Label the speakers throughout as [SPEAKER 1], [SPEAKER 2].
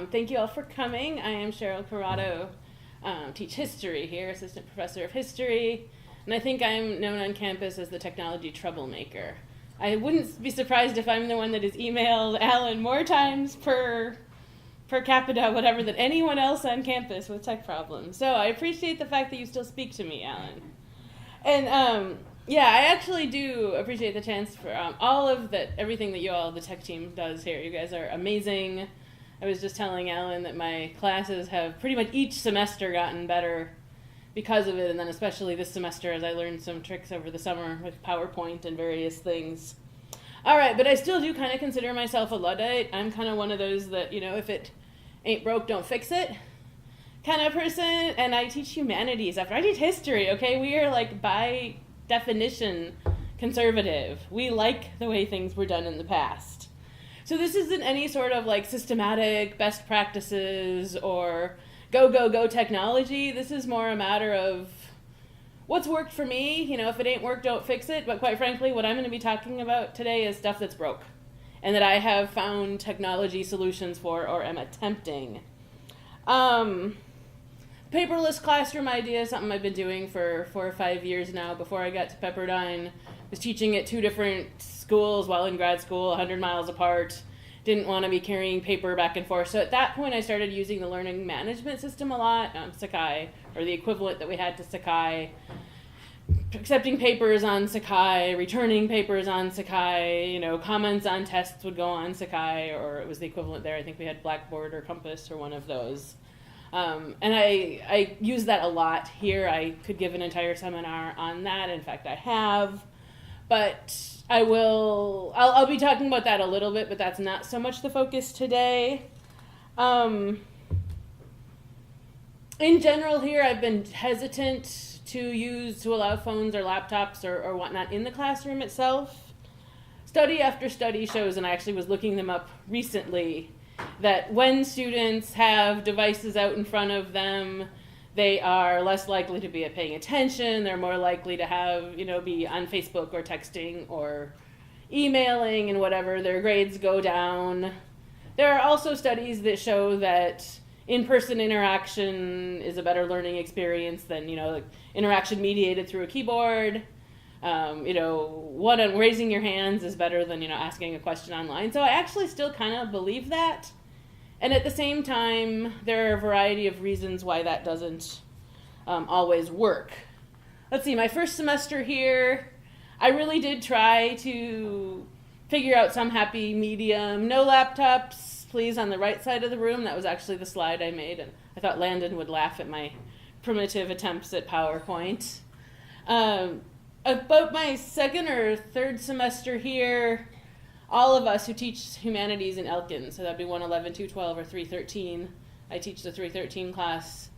[SPEAKER 1] Thank you all for coming. I am Sharyl Corrado, teach history here, assistant professor of history, and I think I'm known on campus as the technology troublemaker. I wouldn't be surprised if I'm the one that has emailed Alan more times per capita, whatever, than anyone else on campus with tech problems. So I appreciate the fact that you still speak to me, Alan. And yeah, I actually do appreciate the chance for everything that the tech team does here. You guys are amazing. I was just telling Alan that my classes have pretty much each semester gotten better because of it, and then especially this semester as I learned some tricks over the summer with PowerPoint and various things. All right, but I still do kind of consider myself a Luddite. I'm kind of one of those that, if it ain't broke, don't fix it kind of person, and I teach humanities after I teach history, okay? We are, by definition, conservative. We like the way things were done in the past. So this isn't any sort of systematic best practices or go technology. This is more a matter of what's worked for me. If it ain't worked, don't fix it. But quite frankly, what I'm going to be talking about today is stuff that's broke and that I have found technology solutions for or am attempting. Paperless classroom idea is something I've been doing for 4 or 5 years now. Before I got to Pepperdine, was teaching at 2 different schools while in grad school, 100 miles apart. Didn't want to be carrying paper back and forth. So at that point, I started using the learning management system a lot, Sakai, or the equivalent that we had to Sakai, accepting papers on Sakai, returning papers on Sakai, comments on tests would go on Sakai, or it was the equivalent there. I think we had Blackboard or Compass or one of those. And I use that a lot here. I could give an entire seminar on that. In fact, I have. But I'll be talking about that a little bit, but that's not so much the focus today. In general here, I've been hesitant to allow phones or laptops or whatnot in the classroom itself. Study after study shows, and I actually was looking them up recently, that when students have devices out in front of them, they are less likely to be paying attention. They're more likely to have, be on Facebook or texting or emailing and whatever. Their grades go down. There are also studies that show that in-person interaction is a better learning experience than, interaction mediated through a keyboard. Raising your hands is better than, asking a question online. So I actually still kind of believe that. And at the same time, there are a variety of reasons why that doesn't always work. Let's see, my first semester here, I really did try to figure out some happy medium. No laptops, please, on the right side of the room. That was actually the slide I made, and I thought Landon would laugh at my primitive attempts at PowerPoint. About my second or third semester here, all of us who teach humanities in Elkin, so that'd be 111, 212, or 313, I teach the 313 class,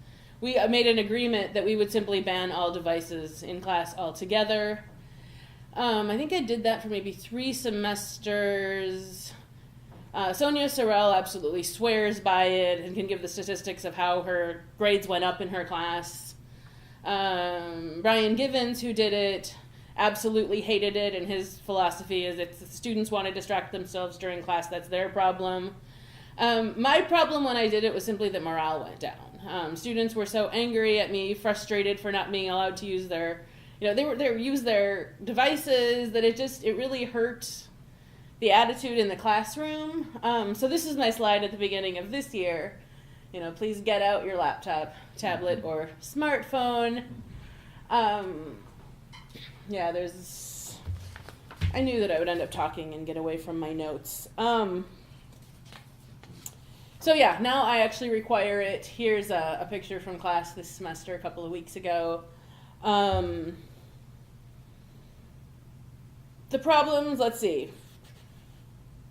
[SPEAKER 1] we made an agreement that we would simply ban all devices in class altogether. I think I did that for maybe 3 semesters. Sonia Sorrell absolutely swears by it and can give the statistics of how her grades went up in her class. Brian Givens, who did it, absolutely hated it, and his philosophy is if the students want to distract themselves during class, that's their problem. My problem when I did it was simply that morale went down. Students were so angry at me, frustrated for not being allowed to use their, they use their devices, that it really hurt the attitude in the classroom. So this is my slide at the beginning of this year. Please get out your laptop, tablet, or smartphone. I knew that I would end up talking and get away from my notes. Now I actually require it. Here's a picture from class this semester a couple of weeks ago. The problems, let's see.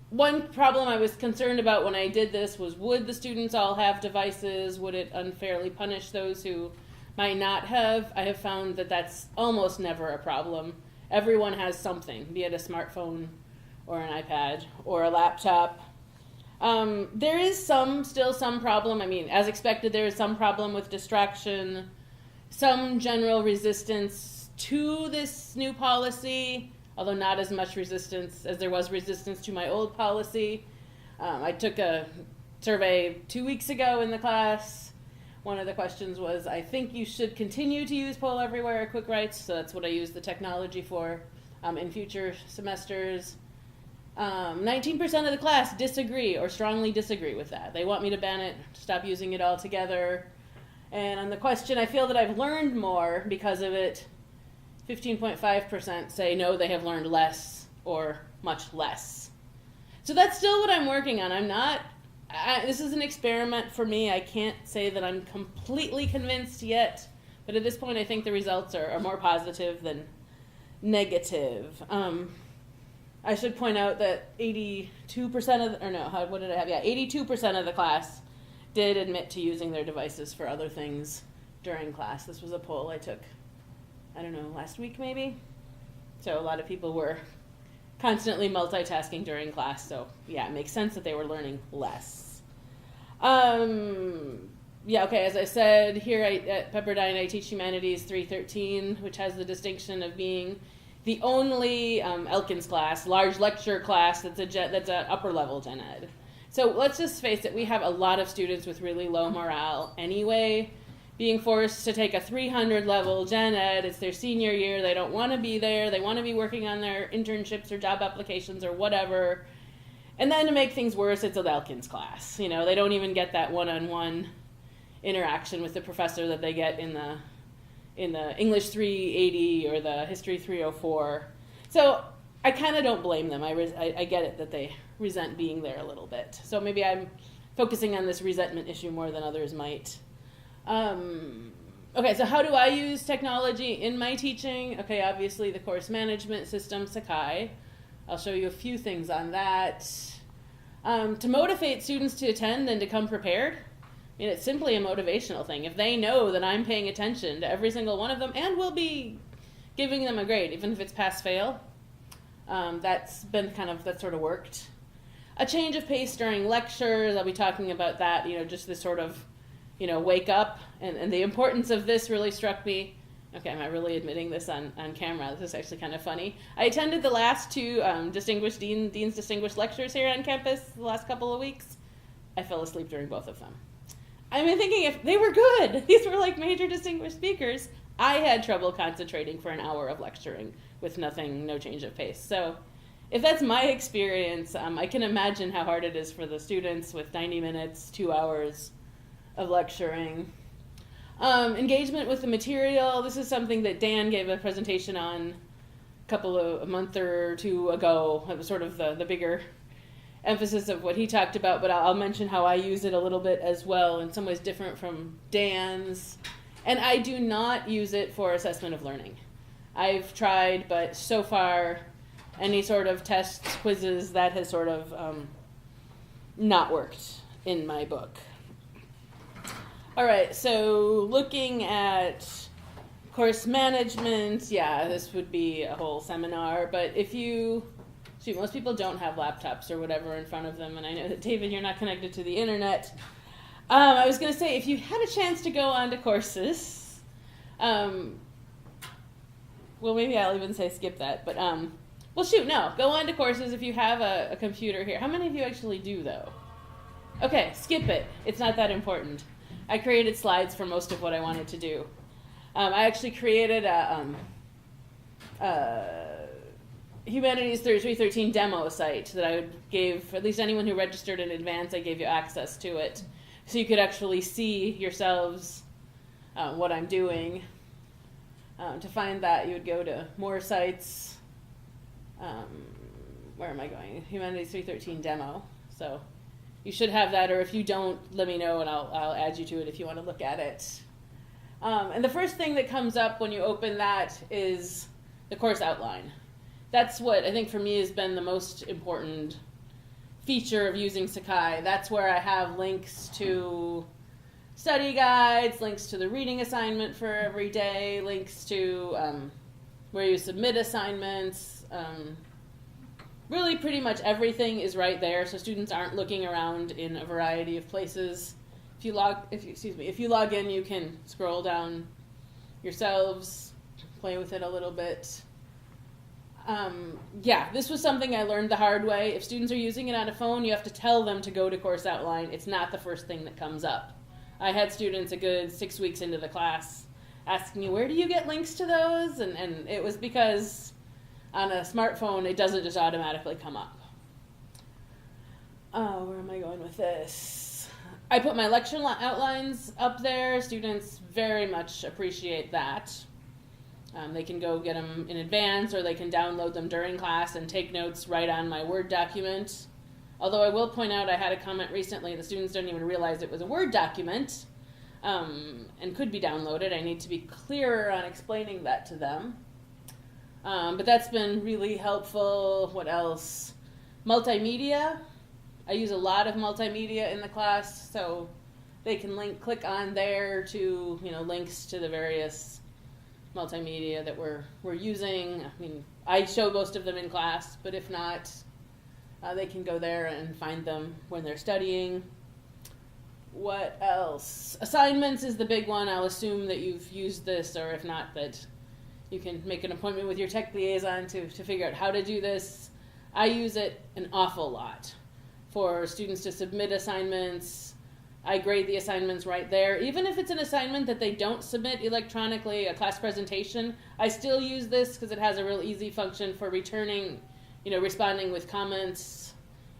[SPEAKER 1] One problem I was concerned about when I did this was, would the students all have devices? Would it unfairly punish those who might not have? I have found that that's almost never a problem. Everyone has something, be it a smartphone or an iPad or a laptop. There is still some problem. As expected, there is some problem with distraction, some general resistance to this new policy, although not as much resistance as there was resistance to my old policy. I took a survey 2 weeks ago in the class. One of the questions was, I think you should continue to use Poll Everywhere or Quick Writes, so that's what I use the technology for in future semesters. 19% of the class disagree or strongly disagree with that. They want me to ban it, stop using it altogether. And on the question, I feel that I've learned more because of it, 15.5% say no, they have learned less or much less. So that's still what I'm working on. This is an experiment for me. I can't say that I'm completely convinced yet, but at this point I think the results are more positive than negative. I should point out that 82% of, what did I have? Yeah, 82% of the class did admit to using their devices for other things during class. This was a poll I took, I don't know, last week maybe? So a lot of people were constantly multitasking during class, so yeah, it makes sense that they were learning less. Yeah, okay, as I said, here at Pepperdine I teach Humanities 313, which has the distinction of being the only Elkins class, large lecture class that's an upper level gen ed. So let's just face it, we have a lot of students with really low morale anyway, being forced to take a 300 level gen ed. It's their senior year, they don't want to be there, they want to be working on their internships or job applications or whatever. And then to make things worse, it's an Elkins class. They don't even get that one-on-one interaction with the professor that they get in the English 380 or the History 304. So I kind of don't blame them. I get it that they resent being there a little bit. So maybe I'm focusing on this resentment issue more than others might. Okay, so how do I use technology in my teaching? Okay, obviously the course management system, Sakai. I'll show you a few things on that. To motivate students to attend and to come prepared, it's simply a motivational thing. If they know that I'm paying attention to every single one of them and will be giving them a grade, even if it's pass-fail, that sort of worked. A change of pace during lectures, I'll be talking about that, just this sort of, wake up. And the importance of this really struck me. Okay, am I really admitting this on camera? This is actually kind of funny. I attended the last two Distinguished Dean's Distinguished Lectures here on campus the last couple of weeks. I fell asleep during both of them. I'm thinking if they were good, these were like major distinguished speakers, I had trouble concentrating for an hour of lecturing with no change of pace. So if that's my experience, I can imagine how hard it is for the students with 90 minutes, 2 hours of lecturing. Engagement with the material. This is something that Dan gave a presentation on a month or two ago. It was sort of the bigger emphasis of what he talked about, but I'll mention how I use it a little bit as well, in some ways different from Dan's. And I do not use it for assessment of learning. I've tried, but so far, any sort of tests, quizzes, that has sort of not worked in my book. All right, so looking at course management, yeah, this would be a whole seminar, but most people don't have laptops or whatever in front of them, and I know that, David, you're not connected to the internet. I was going to say, if you had a chance to go onto courses, well, maybe I'll even say skip that, but, go onto courses if you have a computer here. How many of you actually do, though? Okay, skip it. It's not that important. I created slides for most of what I wanted to do. I actually created a Humanities 313 demo site that I gave, at least anyone who registered in advance, I gave you access to it. So you could actually see yourselves what I'm doing. To find that, you would go to more sites. Where am I going? Humanities 313 demo. So you should have that, or if you don't, let me know and I'll add you to it if you want to look at it. And the first thing that comes up when you open that is the course outline. That's what I think for me has been the most important feature of using Sakai. That's where I have links to study guides, links to the reading assignment for every day, links to where you submit assignments. Really pretty much everything is right there, so students aren't looking around in a variety of places. If you log in, you can scroll down yourselves, play with it a little bit. Yeah, this was something I learned the hard way. If students are using it on a phone, you have to tell them to go to course outline. It's not the first thing that comes up. I had students a good 6 weeks into the class asking me, where do you get links to those? And it was because on a smartphone, it doesn't just automatically come up. Where am I going with this? I put my lecture outlines up there. Students very much appreciate that. They can go get them in advance, or they can download them during class and take notes right on my Word document. Although I will point out, I had a comment recently, the students don't even realize it was a Word document and could be downloaded. I need to be clearer on explaining that to them. But that's been really helpful. What else? Multimedia. I use a lot of multimedia in the class, so they can click on there to, links to the various multimedia that we're using. I mean, I show most of them in class, but if not, they can go there and find them when they're studying. What else? Assignments is the big one. I'll assume that you've used this, or if not, that you can make an appointment with your tech liaison to figure out how to do this. I use it an awful lot for students to submit assignments. I grade the assignments right there. Even if it's an assignment that they don't submit electronically, a class presentation, I still use this because it has a real easy function for returning, responding with comments,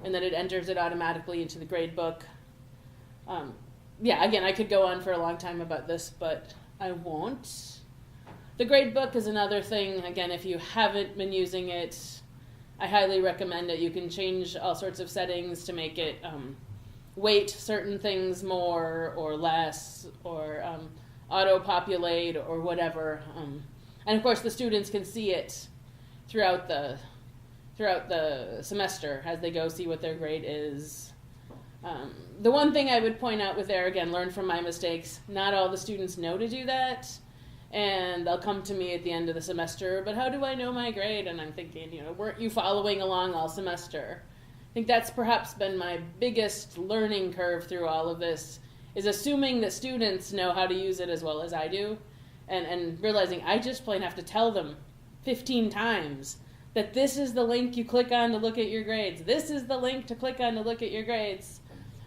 [SPEAKER 1] and then it enters it automatically into the grade book. Again, I could go on for a long time about this, but I won't. The grade book is another thing. Again, if you haven't been using it, I highly recommend it. You can change all sorts of settings to make it weight certain things more or less, or auto-populate or whatever. And of course, the students can see it throughout the semester as they go see what their grade is. The one thing I would point out with there, again, learn from my mistakes. Not all the students know to do that. And they'll come to me at the end of the semester, but how do I know my grade? And I'm thinking, weren't you following along all semester? I think that's perhaps been my biggest learning curve through all of this, is assuming that students know how to use it as well as I do, and realizing I just plain have to tell them 15 times that this is the link you click on to look at your grades. This is the link to click on to look at your grades.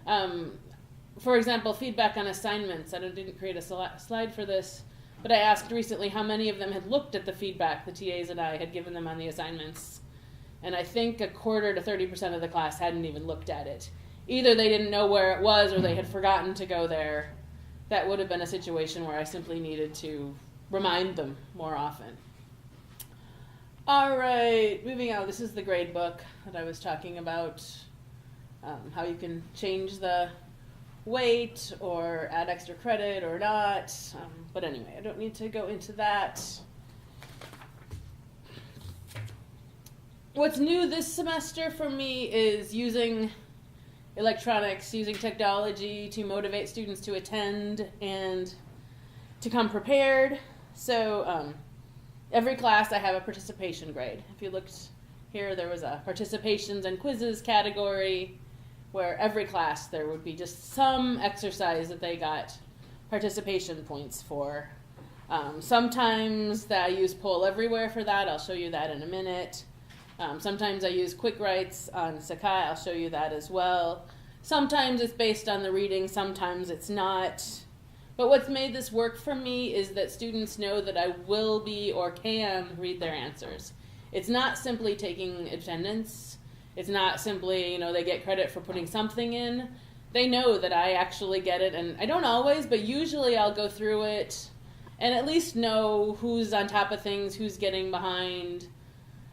[SPEAKER 1] For example, feedback on assignments. I didn't create a slide for this, but I asked recently how many of them had looked at the feedback the TAs and I had given them on the assignments. And I think a quarter to 30% of the class hadn't even looked at it. Either they didn't know where it was or they had forgotten to go there. That would have been a situation where I simply needed to remind them more often. All right, moving on. This is the grade book that I was talking about, how you can change the weight or add extra credit or not. But anyway, I don't need to go into that. What's new this semester for me is using electronics, using technology to motivate students to attend and to come prepared. So every class I have a participation grade. If you looked here, there was a participations and quizzes category, where every class there would be just some exercise that they got participation points for. Sometimes I use Poll Everywhere for that. I'll show you that in a minute. Sometimes I use Quick Writes on Sakai. I'll show you that as well. Sometimes it's based on the reading. Sometimes it's not. But what's made this work for me is that students know that I will be or can read their answers. It's not simply taking attendance. It's not simply, they get credit for putting something in. They know that I actually get it, and I don't always, but usually I'll go through it and at least know who's on top of things, who's getting behind.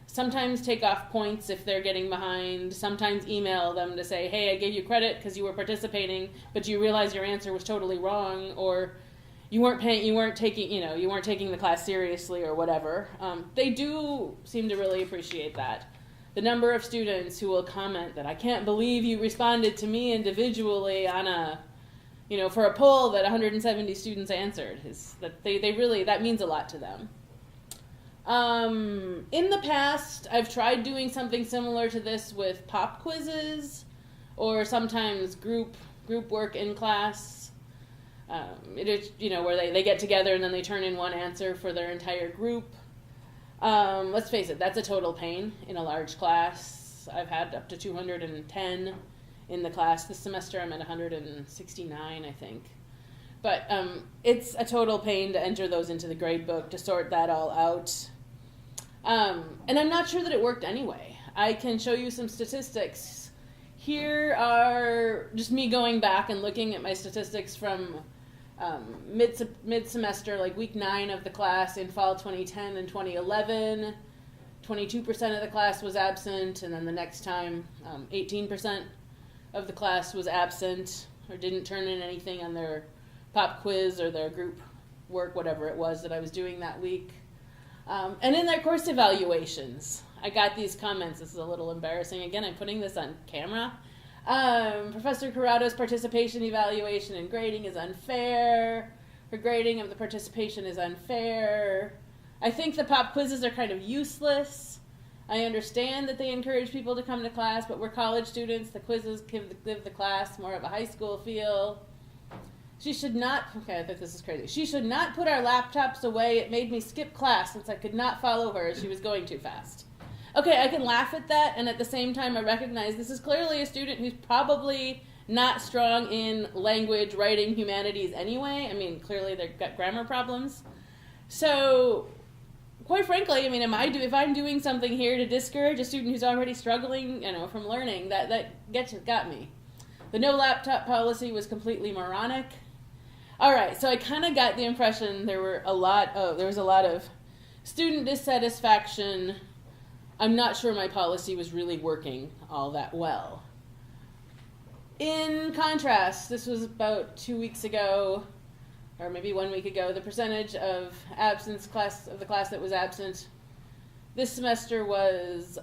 [SPEAKER 1] Sometimes take off points if they're getting behind. Sometimes email them to say, hey, I gave you credit because you were participating, but you realized your answer was totally wrong, or you weren't taking the class seriously, or whatever. They do seem to really appreciate that. The number of students who will comment that I can't believe you responded to me individually on for a poll that 170 students answered, is that they really, that means a lot to them. In the past, I've tried doing something similar to this with pop quizzes, or sometimes group work in class. It is, where they get together and then they turn in one answer for their entire group. Let's face it, that's a total pain in a large class. I've had up to 210 in the class this semester. I'm at 169, I think. But it's a total pain to enter those into the grade book, to sort that all out. And I'm not sure that it worked anyway. I can show you some statistics. Here are just me going back and looking at my statistics from mid-semester, like week 9 of the class in fall 2010 and 2011. 22% of the class was absent, and then the next time 18% of the class was absent or didn't turn in anything on their pop quiz or their group work, whatever it was that I was doing that week. And in their course evaluations, I got these comments. This is a little embarrassing. Again, I'm putting this on camera. Professor Corrado's participation evaluation and grading is unfair. Her grading of the participation is unfair. I think the pop quizzes are kind of useless. I understand that they encourage people to come to class, but we're college students. The quizzes give the class more of a high school feel. She should not, okay, I think this is crazy. She should not put our laptops away. It made me skip class since I could not follow her as she was going too fast. Okay, I can laugh at that, and at the same time I recognize this is clearly a student who's probably not strong in language, writing, humanities anyway. I mean, clearly they've got grammar problems. So, quite frankly, I mean, if I'm doing something here to discourage a student who's already struggling, from learning, that got me. The no laptop policy was completely moronic. All right, so I kind of got the impression there was a lot of student dissatisfaction. I'm not sure my policy was really working all that well. In contrast, this was about 2 weeks ago, or maybe 1 week ago, the percentage of of the class that was absent this semester was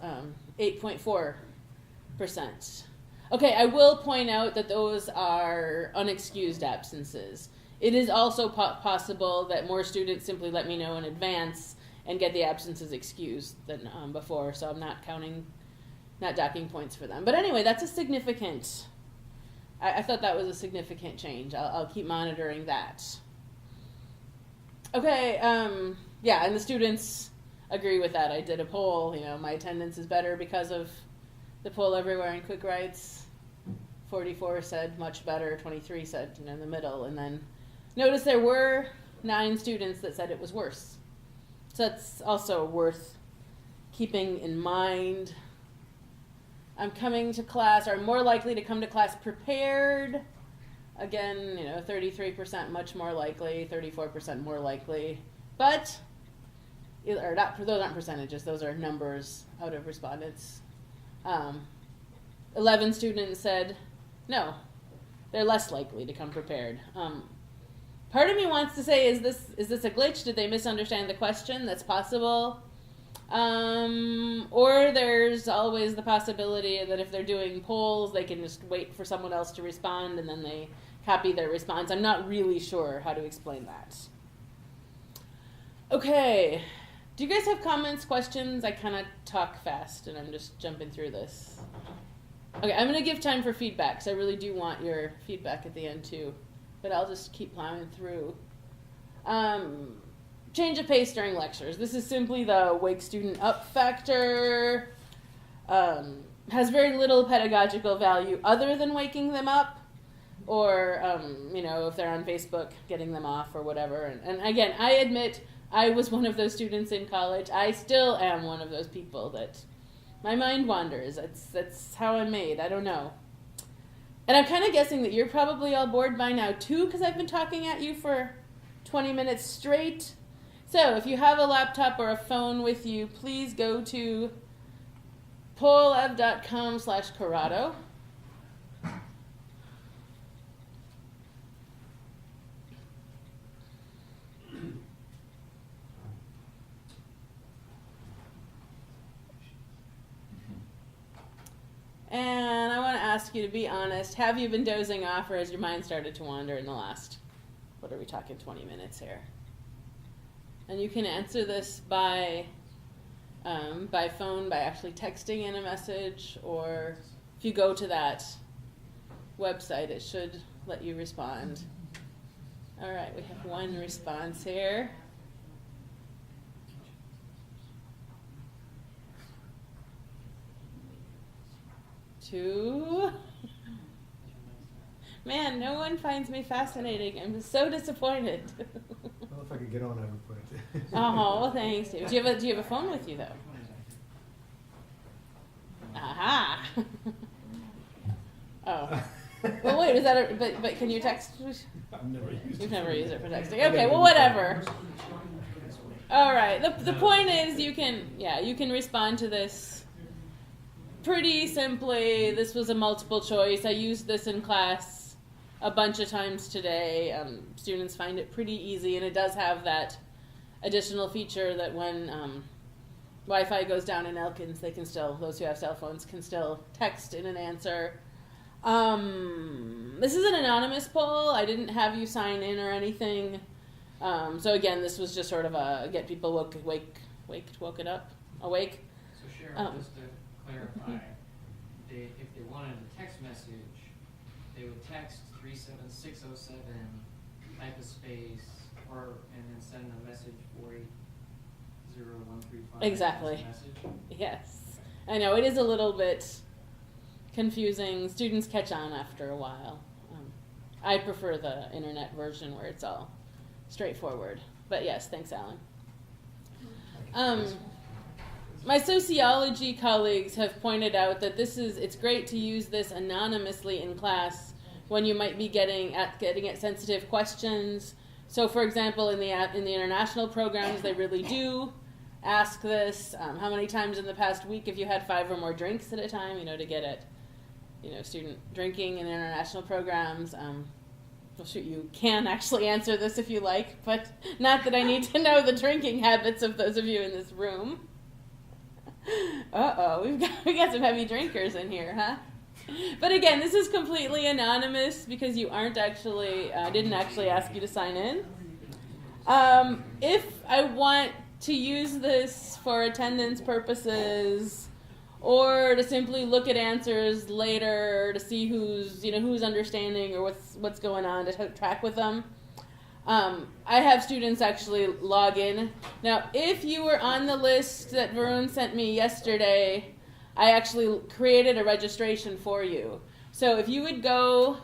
[SPEAKER 1] 8.4%. Okay, I will point out that those are unexcused absences. It is also possible that more students simply let me know in advance and get the absences excused than before, so I'm not docking points for them. But anyway, that's a significant, I thought that was a significant change. I'll keep monitoring that. Okay, yeah, and the students agree with that. I did a poll, my attendance is better because of the poll everywhere in Quick Writes. 44 said much better, 23 said in the middle, and then notice there were 9 students that said it was worse. So that's also worth keeping in mind. I'm coming to class, or more likely to come to class prepared. Again, 33% much more likely, 34% more likely. But, those aren't percentages, those are numbers out of respondents. 11 students said no, they're less likely to come prepared. Part of me wants to say, is this a glitch? Did they misunderstand the question? That's possible. Or there's always the possibility that if they're doing polls, they can just wait for someone else to respond and then they copy their response. I'm not really sure how to explain that. Okay, do you guys have comments, questions? I kind of talk fast and I'm just jumping through this. Okay, I'm going to give time for feedback, because I really do want your feedback at the end too. But I'll just keep plowing through. Change of pace during lectures. This is simply the wake student up factor. Has very little pedagogical value other than waking them up, or if they're on Facebook, getting them off or whatever. And again, I admit I was one of those students in college. I still am one of those people that my mind wanders. That's how I'm made. I don't know. And I'm kind of guessing that you're probably all bored by now too, because I've been talking at you for 20 minutes straight. So if you have a laptop or a phone with you, please go to polev.com/Corrado. And I want to ask you to be honest. Have you been dozing off, or has your mind started to wander in the last, what are we talking, 20 minutes here? And you can answer this by phone, by actually texting in a message, or if you go to that website, it should let you respond. All right, we have one response here. to... Man, no one finds me fascinating. I'm so disappointed.
[SPEAKER 2] Well, if I could get on, I would put it.
[SPEAKER 1] Oh, well, thanks. Do you have a phone with you, though? Aha! Oh. Well, wait, is that a... But can you text?
[SPEAKER 2] I've never used it.
[SPEAKER 1] You've never used it for texting. Okay, well, whatever. All right. The point is you can respond to this pretty simply. This was a multiple choice. I used this in class a bunch of times today. Students find it pretty easy, and it does have that additional feature that when Wi-Fi goes down in Elkins, they can still, those who have cell phones can still text in an answer. This is an anonymous poll. I didn't have you sign in or anything. So again, this was just sort of a get people awake.
[SPEAKER 3] So Sharon, just to clarify, if they wanted a text message, they would text 37607, type a space, and then send a message 480-135.
[SPEAKER 1] Exactly.
[SPEAKER 3] Message.
[SPEAKER 1] Yes. I know, it is a little bit confusing. Students catch on after a while. I prefer the internet version where it's all straightforward. But yes, thanks, Alan. My sociology colleagues have pointed out that it's great to use this anonymously in class when you might be getting at sensitive questions. So, for example, in the international programs, they really do ask this. How many times in the past week have you had 5 or more drinks at a time? To get at, student drinking in international programs. Well, shoot, you can actually answer this if you like, but not that I need to know the drinking habits of those of you in this room. Uh-oh, we got some heavy drinkers in here, huh? But again, this is completely anonymous because you didn't actually ask you to sign in. If I want to use this for attendance purposes, or to simply look at answers later to see who's understanding or what's going on to track with them, I have students actually log in. Now, if you were on the list that Varun sent me yesterday, I actually created a registration for you. So if you would go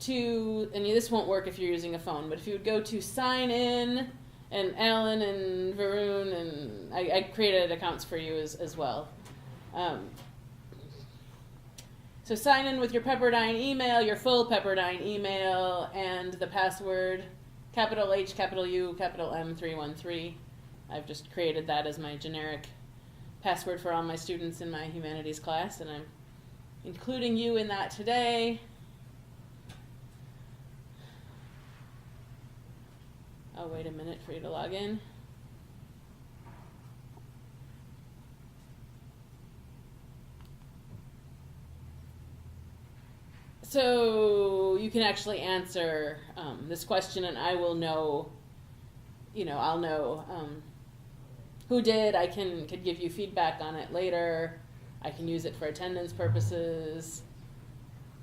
[SPEAKER 1] to, and this won't work if you're using a phone, but if you would go to sign in, and Alan and Varun, and I created accounts for you as well. So sign in with your Pepperdine email, your full Pepperdine email, and the password, capital H, capital U, capital M 313. I've just created that as my generic password for all my students in my humanities class, and I'm including you in that today. I'll wait a minute for you to log in. So you can actually answer this question, and I will know, I'll know who did. I could give you feedback on it later. I can use it for attendance purposes.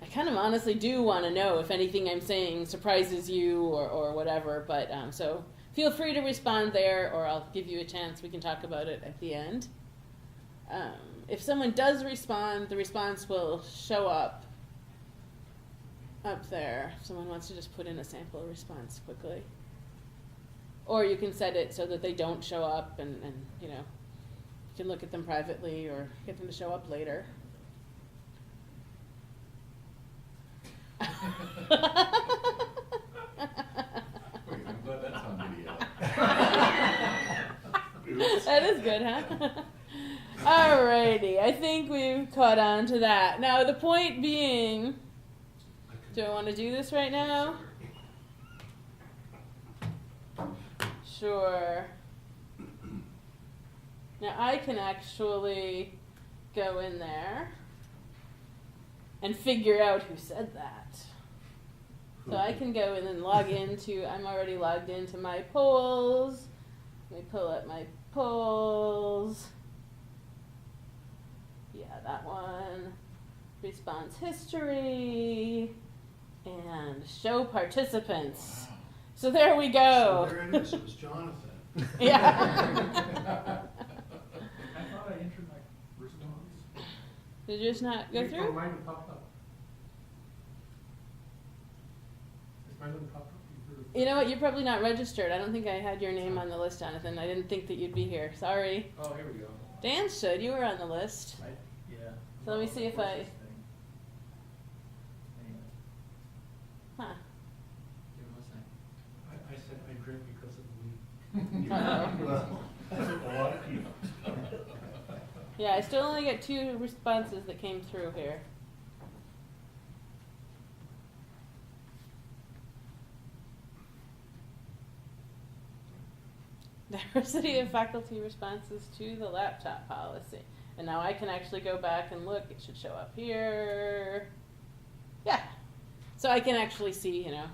[SPEAKER 1] I kind of honestly do want to know if anything I'm saying surprises you or whatever, but so feel free to respond there, or I'll give you a chance. We can talk about it at the end. If someone does respond, the response will show up there. If someone wants to just put in a sample response quickly. Or you can set it so that they don't show up, and you can look at them privately or get them to show up later.
[SPEAKER 4] I'm glad that's on video.
[SPEAKER 1] That is good, huh? Alrighty, I think we've caught on to that. Now, the point being, do I want to do this right now? Sure. Now, I can actually go in there and figure out who said that. So I can go in and log into, I'm already logged into my polls. Let me pull up my polls. Yeah, that one. Response history. And show participants. So there we go.
[SPEAKER 2] So there it is. It was Jonathan.
[SPEAKER 1] Yeah.
[SPEAKER 4] I thought I entered my response.
[SPEAKER 1] Did you just not go
[SPEAKER 2] Oh,
[SPEAKER 1] through?
[SPEAKER 2] mine popped up. Is mine pop up?
[SPEAKER 1] You know what? You're probably not registered. I don't think I had your name on the list, Jonathan. I didn't think that you'd be here. Sorry.
[SPEAKER 2] Oh, here we go.
[SPEAKER 1] Dan should. You were on the list.
[SPEAKER 2] Yeah.
[SPEAKER 1] So let me see if I. Huh.
[SPEAKER 3] Give him a second.
[SPEAKER 2] I said I drink because of the weed.
[SPEAKER 1] Uh-oh.
[SPEAKER 2] A lot of people.
[SPEAKER 1] Yeah, I still only get 2 responses that came through here. Diversity of faculty responses to the laptop policy. And now I can actually go back and look. It should show up here. Yeah. So I can actually see, you know.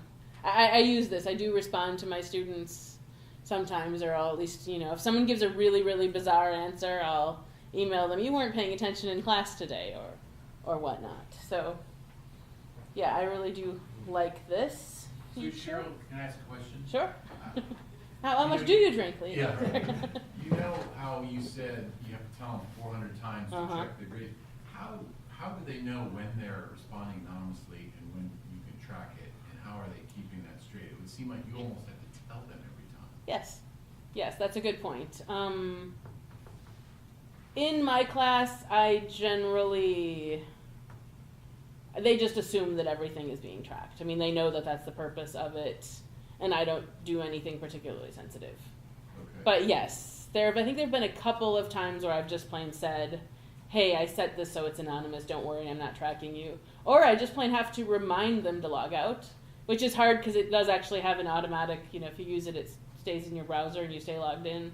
[SPEAKER 1] I use this. I do respond to my students sometimes, or I'll at least, you know, if someone gives a really, really bizarre answer, I'll email them, you weren't paying attention in class today, or whatnot. So, yeah, I really do like this.
[SPEAKER 4] So Cheryl, can I ask a question?
[SPEAKER 1] Sure. How much do you drink, Lee?
[SPEAKER 4] Yeah. You know how you said you have to tell them 400 times to check the grade. How do they know when they're responding anonymously and when you can track it, and how are they keeping that straight? It would seem like you almost have to tell them every time.
[SPEAKER 1] Yes, that's a good point. In my class, I generally, they just assume that everything is being tracked. I mean, they know that that's the purpose of it, and I don't do anything particularly sensitive.
[SPEAKER 4] Okay.
[SPEAKER 1] But yes, I think there have been a couple of times where I've just plain said, hey, I set this so it's anonymous, don't worry, I'm not tracking you. Or I just plain have to remind them to log out, which is hard because it does actually have an automatic, you know, if you use it, it stays in your browser and you stay logged in.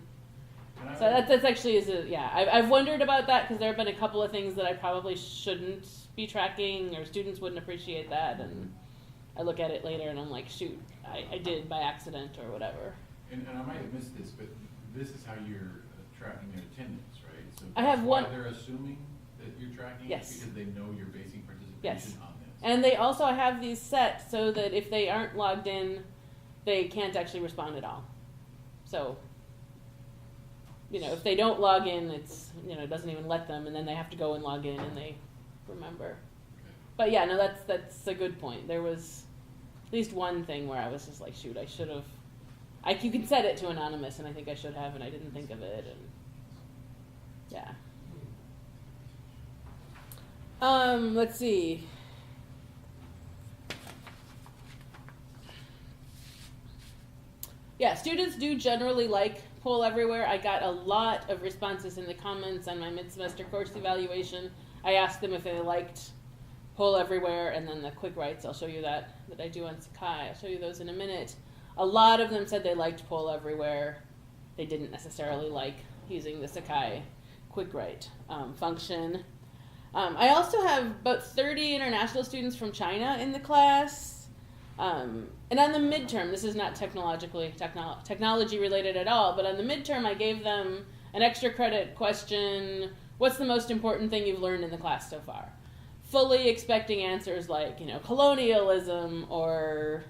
[SPEAKER 1] So that's actually, I've wondered about that because there have been a couple of things that I probably shouldn't be tracking, or students wouldn't appreciate that, and I look at it later and I'm like, shoot, I did by accident or whatever.
[SPEAKER 4] And I might have missed this, but this is how you're tracking their attendance, right? So
[SPEAKER 1] I have
[SPEAKER 4] that's
[SPEAKER 1] one.
[SPEAKER 4] why they're assuming that you're tracking
[SPEAKER 1] Yes.
[SPEAKER 4] it because they know you're basing participation
[SPEAKER 1] Yes.
[SPEAKER 4] on this.
[SPEAKER 1] And they also have these set so that if they aren't logged in, they can't actually respond at all. So, you know, if they don't log in, it's, you know, it doesn't even let them, and then they have to go and log in and they remember.
[SPEAKER 4] Okay.
[SPEAKER 1] But yeah, no, that's a good point. There was at least one thing where I was just like, shoot, I should have. You can set it to anonymous, and I think I should have, and I didn't think of it, and yeah. Let's see. Yeah, students do generally like Poll Everywhere. I got a lot of responses in the comments on my mid-semester course evaluation. I asked them if they liked Poll Everywhere, and then the quick writes, I'll show you that I do on Sakai. I'll show you those in a minute. A lot of them said they liked Poll Everywhere. They didn't necessarily like using the Sakai quick write function. I also have about 30 international students from China in the class. And on the midterm, this is not technology related at all, but on the midterm I gave them an extra credit question, what's the most important thing you've learned in the class so far? Fully expecting answers like, you know, colonialism, or,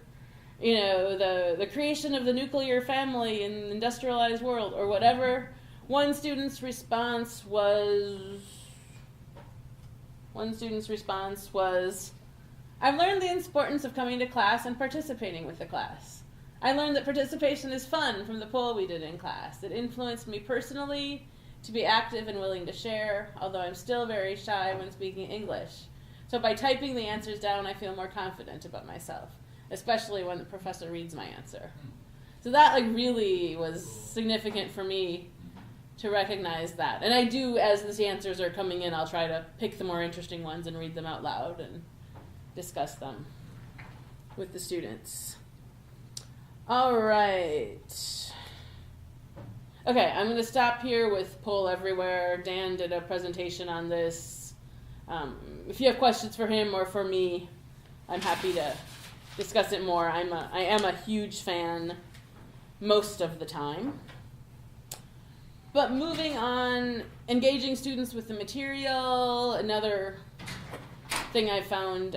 [SPEAKER 1] you know, the creation of the nuclear family in the industrialized world, or whatever. One student's response was, I've learned the importance of coming to class and participating with the class. I learned that participation is fun from the poll we did in class. It influenced me personally to be active and willing to share, although I'm still very shy when speaking English. So by typing the answers down, I feel more confident about myself, especially when the professor reads my answer. So that really was significant for me to recognize that. And I do, as these answers are coming in, I'll try to pick the more interesting ones and read them out loud and discuss them with the students. All right. Okay, I'm going to stop here with Poll Everywhere. Dan did a presentation on this. If you have questions for him or for me, I'm happy to discuss it more. I am a huge fan most of the time. But moving on, engaging students with the material, another thing I found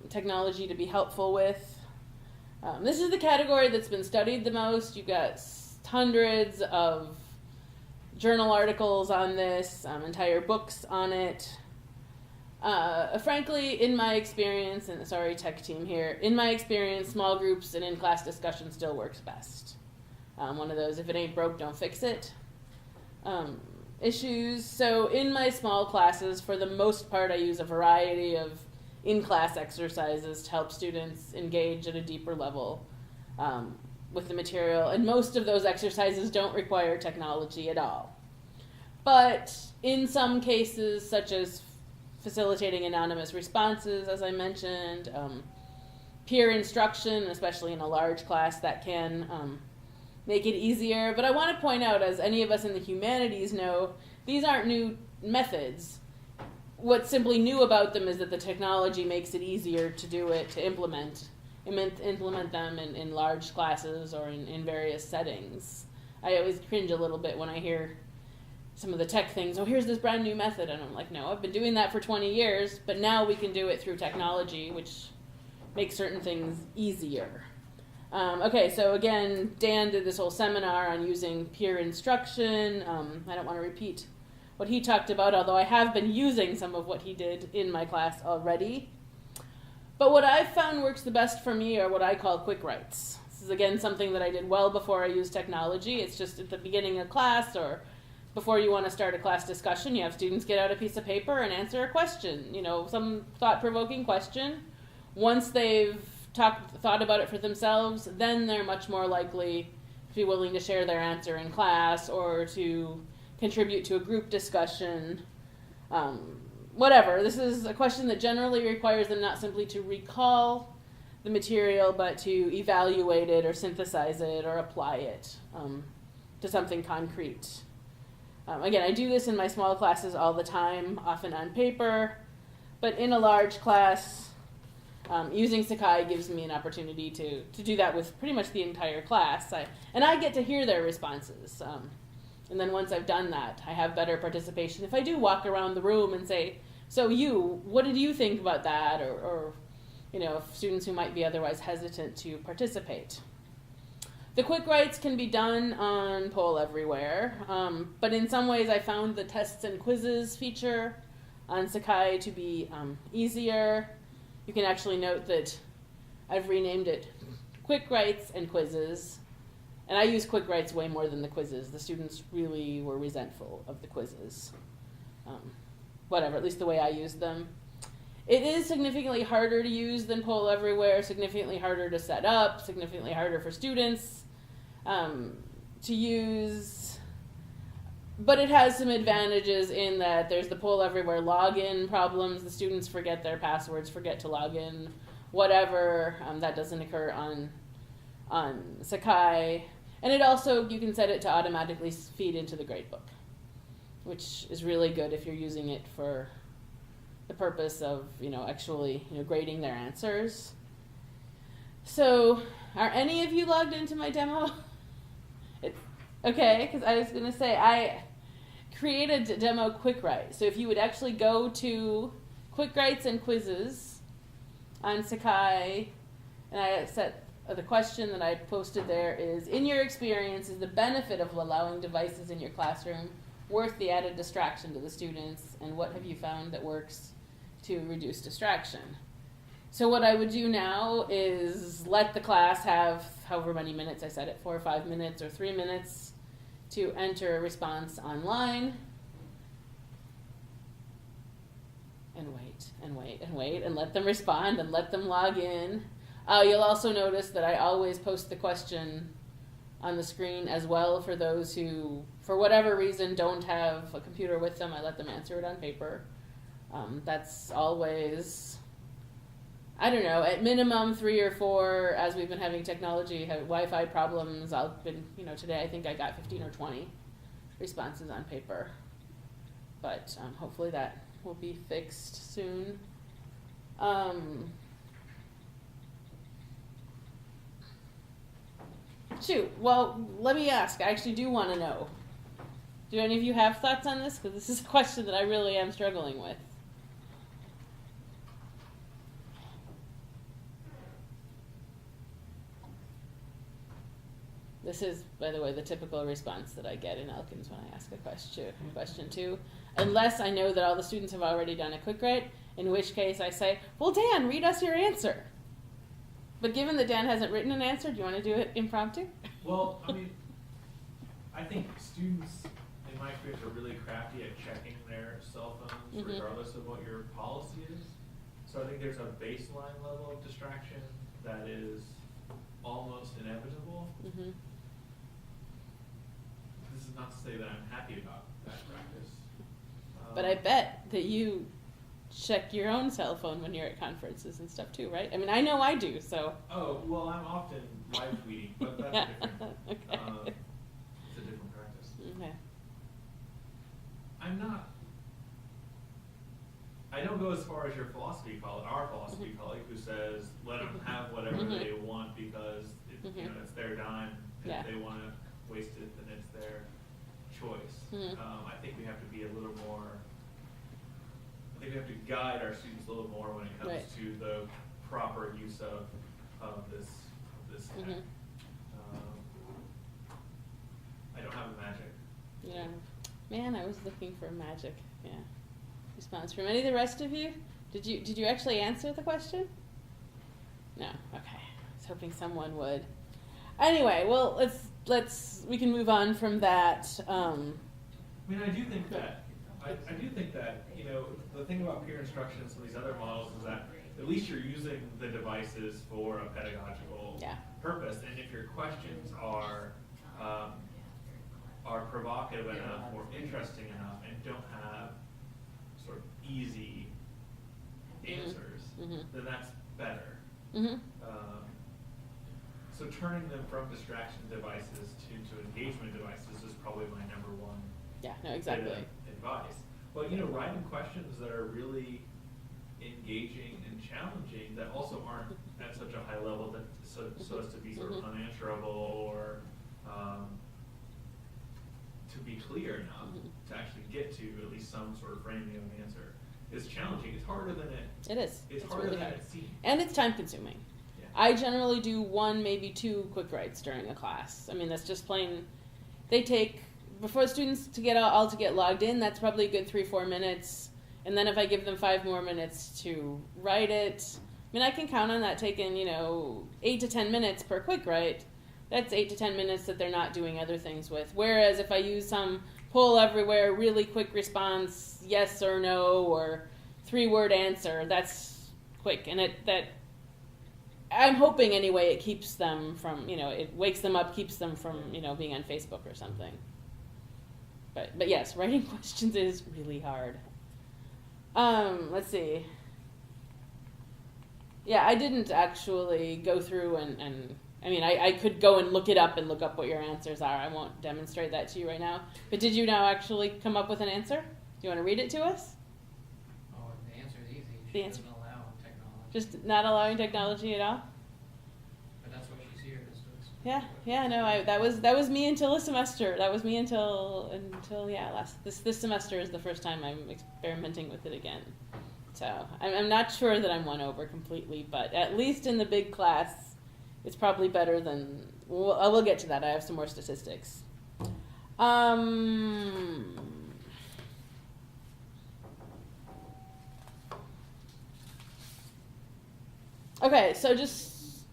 [SPEAKER 1] technology to be helpful with. This is the category that's been studied the most. You've got hundreds of journal articles on this, entire books on it. Frankly, in my experience, and sorry, tech team here, in my experience, small groups and in-class discussion still works best. One of those, if it ain't broke, don't fix it. Issues. So in my small classes, for the most part, I use a variety of in-class exercises to help students engage at a deeper level with the material. And most of those exercises don't require technology at all. But in some cases, such as facilitating anonymous responses, as I mentioned, peer instruction, especially in a large class, that can make it easier. But I want to point out, as any of us in the humanities know, these aren't new methods. What's simply new about them is that the technology makes it easier to do it, to implement them in large classes or in various settings. I always cringe a little bit when I hear some of the tech things, oh, here's this brand new method. And I'm like, no, I've been doing that for 20 years, but now we can do it through technology, which makes certain things easier. Okay, so again, Dan did this whole seminar on using peer instruction. I don't want to repeat what he talked about, although I have been using some of what he did in my class already. But what I've found works the best for me are what I call quick writes. This is, again, something that I did well before I used technology. It's just at the beginning of class or before you want to start a class discussion, you have students get out a piece of paper and answer a question, some thought-provoking question. Once they've thought about it for themselves, then they're much more likely to be willing to share their answer in class or to contribute to a group discussion. Whatever. This is a question that generally requires them not simply to recall the material, but to evaluate it or synthesize it or apply it to something concrete. Again, I do this in my small classes all the time, often on paper, but in a large class, using Sakai gives me an opportunity to do that with pretty much the entire class. And I get to hear their responses. And then once I've done that, I have better participation. If I do walk around the room and say, so what did you think about that? Or students who might be otherwise hesitant to participate. The quick writes can be done on Poll Everywhere, but in some ways I found the tests and quizzes feature on Sakai to be easier. You can actually note that I've renamed it Quick Writes and Quizzes, and I use Quick Writes way more than the quizzes. The students really were resentful of the quizzes. Whatever, at least the way I used them. It is significantly harder to use than Poll Everywhere, significantly harder to set up, significantly harder for students to use, but it has some advantages in that there's the Poll Everywhere login problems. The students forget their passwords, forget to log in, whatever. That doesn't occur on Sakai. And it also, you can set it to automatically feed into the gradebook, which is really good if you're using it for the purpose of, actually, grading their answers. So, are any of you logged into my demo? Okay, because I was going to say, I created a demo quick write. So if you would actually go to quick writes and quizzes on Sakai, and I set the question that I posted there is, in your experience, is the benefit of allowing devices in your classroom worth the added distraction to the students, and what have you found that works to reduce distraction? So what I would do now is let the class have however many minutes I set it for, 5 minutes or 3 minutes, to enter a response online, and wait, and let them respond, and let them log in. You'll also notice that I always post the question on the screen as well for those who, for whatever reason, don't have a computer with them. I let them answer it on paper. That's always, I don't know, at minimum 3 or 4, as we've been having technology, have Wi-Fi problems. Today I think I got 15 or 20 responses on paper. But hopefully that will be fixed soon. Well, let me ask. I actually do want to know. Do any of you have thoughts on this? Because this is a question that I really am struggling with. This is, by the way, the typical response that I get in Elkins when I ask a question too. Unless I know that all the students have already done a quick write, In which case I say, well, Dan, read us your answer. But given that Dan hasn't written an answer, do you want to do it impromptu?
[SPEAKER 2] Well, I mean, I think students, in my experience, are really crafty at checking their cell phones, regardless of what your policy is. So I think there's a baseline level of distraction that is almost inevitable. This is not to say that I'm happy about that practice.
[SPEAKER 1] But I bet that you check your own cell phone when you're at conferences and stuff too, right? I mean, I know I do, so.
[SPEAKER 2] Oh, well, I'm often live tweeting, but that's different.
[SPEAKER 1] Okay.
[SPEAKER 2] It's a different practice.
[SPEAKER 1] Okay.
[SPEAKER 2] I don't go as far as your philosophy colleague, our philosophy colleague, who says, let them have whatever they want because it's their dime.
[SPEAKER 1] Yeah.
[SPEAKER 2] If they want to waste it, then it's their choice. I think we have to be a little more. I think we have to guide our students a little more when it comes to the proper use of this tech. I don't have a magic.
[SPEAKER 1] Yeah. Man, I was looking for magic. Yeah. Response from any of the rest of you? Did you actually answer the question? No. Okay. I was hoping someone would. Anyway, well, we can move on from that.
[SPEAKER 2] I mean, I do think that the thing about peer instruction and some of these other models is that at least you're using the devices for a pedagogical purpose, and if your questions are provocative enough or interesting enough and don't have sort of easy answers, then that's better. So turning them from distraction devices to engagement devices is probably my number one
[SPEAKER 1] exactly.
[SPEAKER 2] advice. But writing questions that are really engaging and challenging that also aren't at such a high level that so as to be sort of unanswerable or to be clear enough to actually get to at least some sort of framing of an answer is challenging. It's harder than
[SPEAKER 1] it is.
[SPEAKER 2] It's harder
[SPEAKER 1] really
[SPEAKER 2] than
[SPEAKER 1] hard.
[SPEAKER 2] it seems.
[SPEAKER 1] And it's time consuming.
[SPEAKER 2] Yeah.
[SPEAKER 1] I generally do 1, maybe 2 quick writes during a class. I mean, that's just plain. They take, before students to get logged in, that's probably a good 3-4 minutes. And then if I give them 5 more minutes to write it, I mean, I can count on that taking, 8 to 10 minutes per quick write. That's 8 to 10 minutes that they're not doing other things with. Whereas if I use some poll everywhere, really quick response, yes or no, or 3-word answer, that's quick. And I'm hoping anyway it keeps them from, it wakes them up, keeps them from, being on Facebook or something. But yes, writing questions is really hard. Let's see. Yeah, I didn't actually go through and I mean, I could go and look it up and look up what your answers are. I won't demonstrate that to you right now. But did you now actually come up with an answer? Do you want to read it to us?
[SPEAKER 3] Oh, the answer is easy.
[SPEAKER 1] The
[SPEAKER 3] She
[SPEAKER 1] answer-
[SPEAKER 3] doesn't allow technology.
[SPEAKER 1] Just not allowing technology at all?
[SPEAKER 3] But that's what she's here is to explain.
[SPEAKER 1] Yeah, no, that was me until a semester. That was me until this semester is the first time I'm experimenting with it again. So I'm not sure that I'm won over completely, but at least in the big class, it's probably better than. I will get to that. I have some more statistics. Okay, so just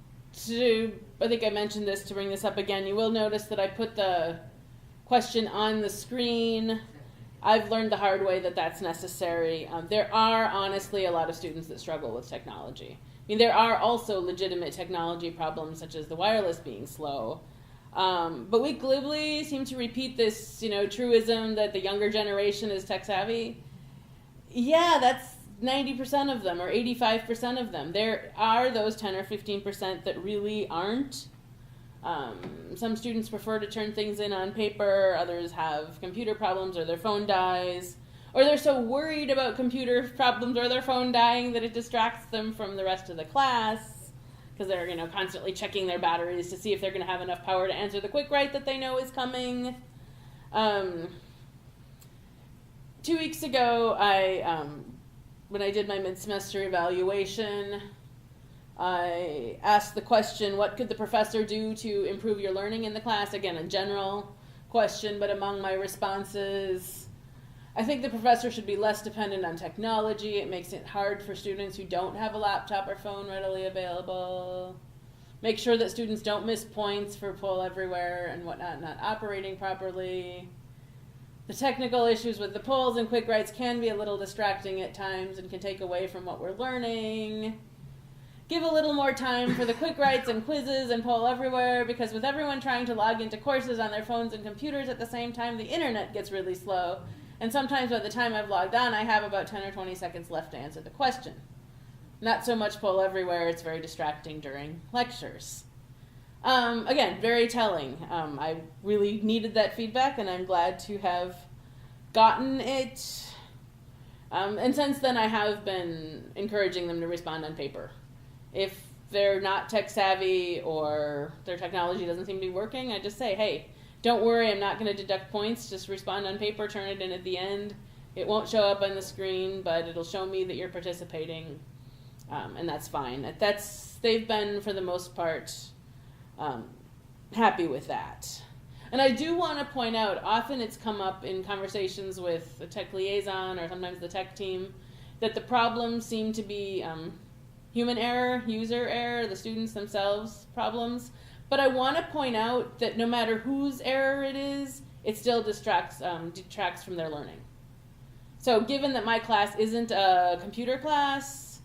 [SPEAKER 1] to, I think I mentioned this to bring this up again. You will notice that I put the question on the screen. I've learned the hard way that that's necessary. There are honestly a lot of students that struggle with technology. I mean, there are also legitimate technology problems such as the wireless being slow. But we glibly seem to repeat this, truism that the younger generation is tech savvy. Yeah, that's 90% of them or 85% of them. There are those 10 or 15% that really aren't. Some students prefer to turn things in on paper, others have computer problems or their phone dies, or they're so worried about computer problems or their phone dying that it distracts them from the rest of the class because they're, constantly checking their batteries to see if they're going to have enough power to answer the quick write that they know is coming. 2 weeks ago, when I did my mid-semester evaluation, I asked the question, what could the professor do to improve your learning in the class? Again, a general question, but among my responses, I think the professor should be less dependent on technology. It makes it hard for students who don't have a laptop or phone readily available. Make sure that students don't miss points for poll everywhere and whatnot not operating properly. The technical issues with the polls and quick writes can be a little distracting at times and can take away from what we're learning. Give a little more time for the quick writes and quizzes and poll everywhere, because with everyone trying to log into courses on their phones and computers at the same time, the internet gets really slow. And sometimes by the time I've logged on, I have about 10 or 20 seconds left to answer the question. Not so much poll everywhere, it's very distracting during lectures. Again, very telling. I really needed that feedback, and I'm glad to have gotten it. And since then, I have been encouraging them to respond on paper. If they're not tech savvy or their technology doesn't seem to be working, I just say, hey, don't worry, I'm not going to deduct points. Just respond on paper, turn it in at the end. It won't show up on the screen, but it'll show me that you're participating, and that's fine. They've been, for the most part, happy with that. And I do want to point out, often it's come up in conversations with the tech liaison or sometimes the tech team, that the problems seem to be human error, user error, the students themselves problems. But I want to point out that no matter whose error it is, it still detracts from their learning. So given that my class isn't a computer class,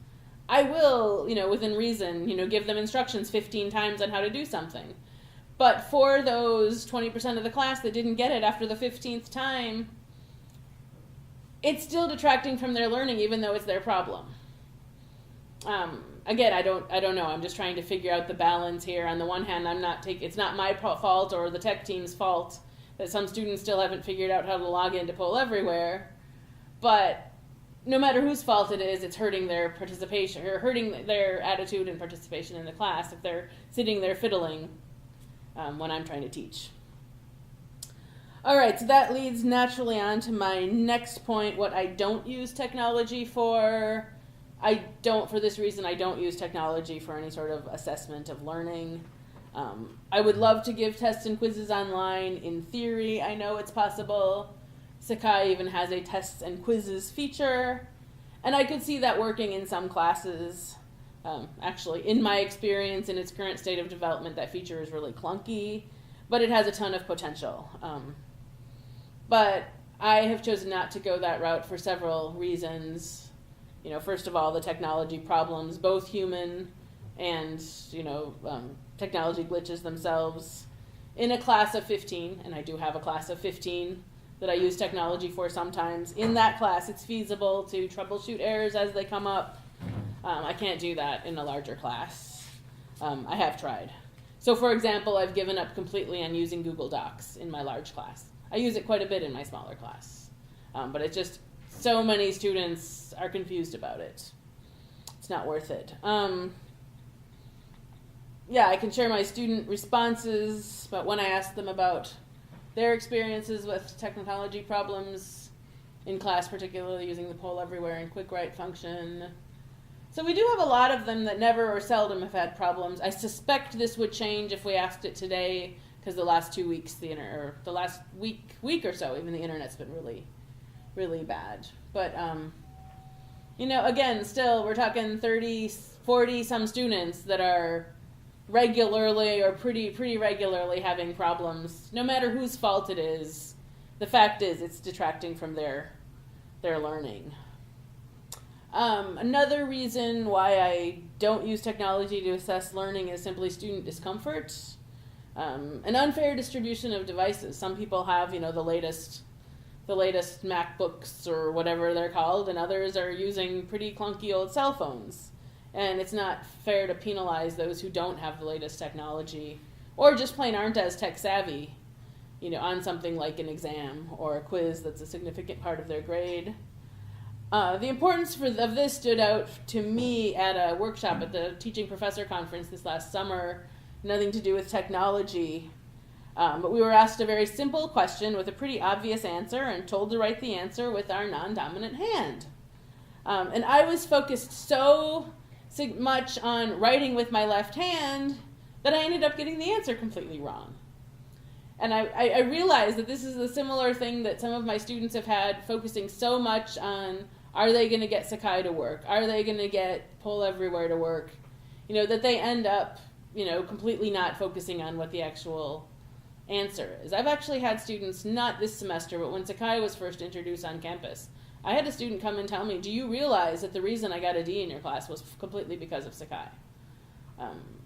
[SPEAKER 1] I will, within reason, give them instructions 15 times on how to do something. But for those 20% of the class that didn't get it after the 15th time, it's still detracting from their learning, even though it's their problem. Again, I don't know. I'm just trying to figure out the balance here. On the one hand, it's not my fault or the tech team's fault that some students still haven't figured out how to log in to poll everywhere. But no matter whose fault it is, it's hurting their participation or hurting their attitude and participation in the class if they're sitting there fiddling when I'm trying to teach. All right, so that leads naturally on to my next point, what I don't use technology for. For this reason, I don't use technology for any sort of assessment of learning. I would love to give tests and quizzes online. In theory, I know it's possible. Sakai even has a tests and quizzes feature, and I could see that working in some classes. Actually, in my experience, in its current state of development, that feature is really clunky, but it has a ton of potential. But I have chosen not to go that route for several reasons. First of all, the technology problems, both human and, technology glitches themselves. In a class of 15, and I do have a class of 15 that I use technology for sometimes, in that class it's feasible to troubleshoot errors as they come up. I can't do that in a larger class. I have tried. So for example, I've given up completely on using Google Docs in my large class. I use it quite a bit in my smaller class. But it's just, so many students are confused about it. It's not worth it. I can share my student responses, but when I ask them about their experiences with technology problems in class, particularly using the poll everywhere and quick write function. So we do have a lot of them that never or seldom have had problems. I suspect this would change if we asked it today, because the last 2 weeks, the last week or so, even the internet's been really, really bad. But, again, still, we're talking 30, 40 some students that are regularly or pretty regularly having problems. No matter whose fault it is, the fact is it's detracting from their learning. Another reason why I don't use technology to assess learning is simply student discomfort. An unfair distribution of devices. Some people have, the latest MacBooks or whatever they're called, and others are using pretty clunky old cell phones. And it's not fair to penalize those who don't have the latest technology or just plain aren't as tech savvy, on something like an exam or a quiz that's a significant part of their grade. The importance of this stood out to me at a workshop at the Teaching Professor Conference this last summer, nothing to do with technology. But we were asked a very simple question with a pretty obvious answer and told to write the answer with our non-dominant hand. And I was focused so much on writing with my left hand that I ended up getting the answer completely wrong. And I realize that this is a similar thing that some of my students have had, focusing so much on, are they going to get Sakai to work? Are they going to get Poll Everywhere to work? You know, that they end up, you know, completely not focusing on what the actual answer is. I've actually had students, not this semester, but when Sakai was first introduced on campus, I had a student come and tell me, do you realize that the reason I got a D in your class was completely because of Sakai?